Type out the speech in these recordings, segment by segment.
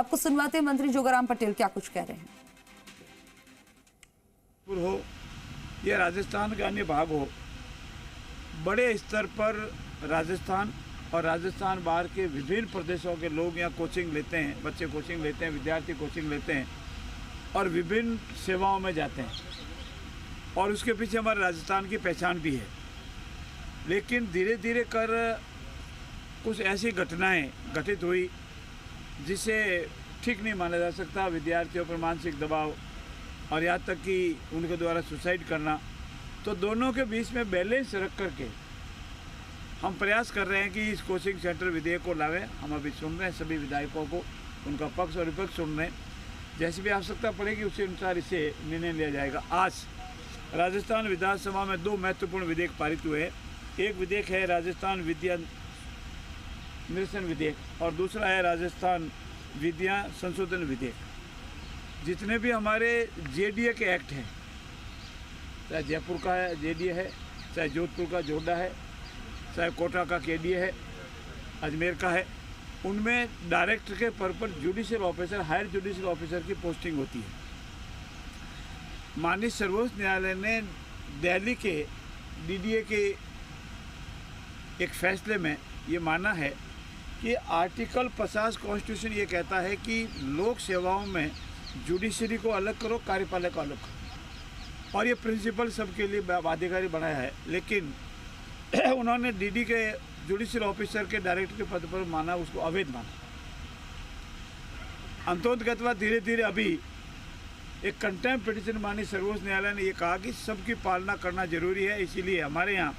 आपको सुनवाते हैं मंत्री जोगाराम पटेल क्या कुछ कह रहे हैं। हो या राजस्थान का अन्य भाग हो, बड़े स्तर पर राजस्थान और राजस्थान बाहर के विभिन्न प्रदेशों के लोग यहाँ कोचिंग लेते हैं, बच्चे कोचिंग लेते हैं, विद्यार्थी कोचिंग लेते हैं और विभिन्न सेवाओं में जाते हैं और उसके पीछे हमारे राजस्थान की पहचान भी है। लेकिन धीरे धीरे कर कुछ ऐसी घटनाएं घटित हुई जिसे ठीक नहीं माना जा सकता। विद्यार्थियों पर मानसिक दबाव और यहाँ तक कि उनके द्वारा सुसाइड करना, तो दोनों के बीच में बैलेंस रख करके हम प्रयास कर रहे हैं कि इस कोचिंग सेंटर विधेयक को लावें। हम अभी सुन रहे हैं सभी विधायकों को, उनका पक्ष और विपक्ष सुन रहे हैं। जैसी भी आवश्यकता पड़ेगी उसी अनुसार इसे निर्णय लिया जाएगा। आज राजस्थान विधानसभा में दो महत्वपूर्ण विधेयक पारित हुए हैं। एक विधेयक है राजस्थान विद्या निरसन विधेयक और दूसरा है राजस्थान विद्या संशोधन विधेयक। जितने भी हमारे जेडीए के एक्ट हैं, चाहे जयपुर का है जेडीए है, चाहे जोधपुर का जोडा है, चाहे कोटा का केडीए है, अजमेर का है, उनमें डायरेक्टर के पद पर judicial officer, higher judicial officer की पोस्टिंग होती है। माननीय सर्वोच्च न्यायालय ने दिल्ली के डीडीए के एक फैसले में ये माना है कि आर्टिकल 50 कॉन्स्टिट्यूशन ये कहता है कि लोक सेवाओं में जुडिशरी को अलग करो, कार्यपालक को अलग करो, और ये प्रिंसिपल सबके लिए बाध्यकारी बनाया है। लेकिन उन्होंने डीडी के जुडिशियल ऑफिसर के डायरेक्टर के पद पर माना, उसको अवैध माना। अंतोतगतवा धीरे धीरे अभी एक कंटेम्प्ट पिटीशन मानी सर्वोच्च न्यायालय ने ये कहा कि सबकी पालना करना जरूरी है। इसीलिए हमारे यहाँ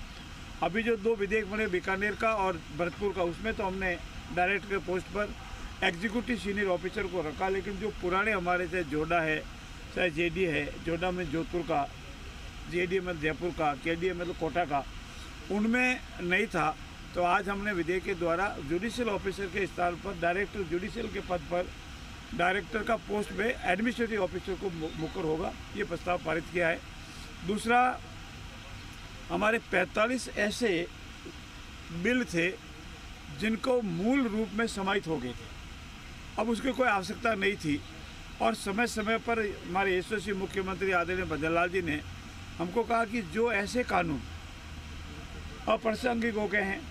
अभी जो दो विधेयक बने बीकानेर का और भरतपुर का, उसमें तो हमने डायरेक्टर के पोस्ट पर एग्जीक्यूटिव सीनियर ऑफिसर को रखा। लेकिन जो पुराने हमारे चाहे जोडा है, चाहे जेडी है, जोडा में जोधपुर का, जेडी में जयपुर का, केडीए में तो कोटा का, उनमें नहीं था। तो आज हमने विधेयक के द्वारा जुडिशियल ऑफिसर के स्थान पर डायरेक्टर जुडिशियल के पद पर डायरेक्टर का पोस्ट में एडमिनिस्ट्रेटिव ऑफिसर को मुकर होगा, ये प्रस्ताव पारित किया है। दूसरा, हमारे 45 ऐसे बिल थे जिनको मूल रूप में समाहित हो गए थे, अब उसकी कोई आवश्यकता नहीं थी और समय समय पर हमारे यशस्वी मुख्यमंत्री आदरणीय भजन लाल जी ने हमको कहा कि जो ऐसे कानून अप्रासंगिक हो गए हैं,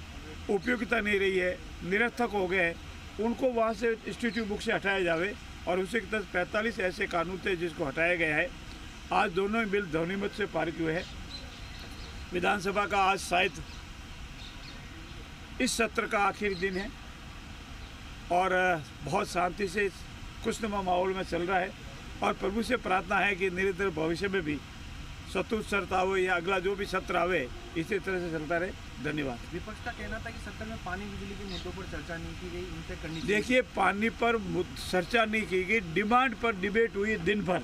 उपयोगिता नहीं रही है, निरर्थक हो गए हैं, उनको वहाँ से इंस्टीट्यूट बुक से हटाया जावे और उसी के तहत 45 ऐसे कानून थे जिसको हटाया गया है। आज दोनों ही बिल ध्वनिमत से पारित हुए हैं। विधानसभा का आज शायद इस सत्र का आखिरी दिन है और बहुत शांति से खुशनुमा माहौल में चल रहा है और प्रभु से प्रार्थना है कि निरंतर भविष्य में भी सतुत सत्र आवे या अगला जो भी सत्र आवे इसी तरह से चलता रहे। धन्यवाद। विपक्ष का कहना था कि सत्र में पानी बिजली के मुद्दों पर चर्चा नहीं की गई, उनसे करनी चाहिए। देखिए, पानी पर चर्चा नहीं की गई, डिमांड पर डिबेट हुई दिन भर।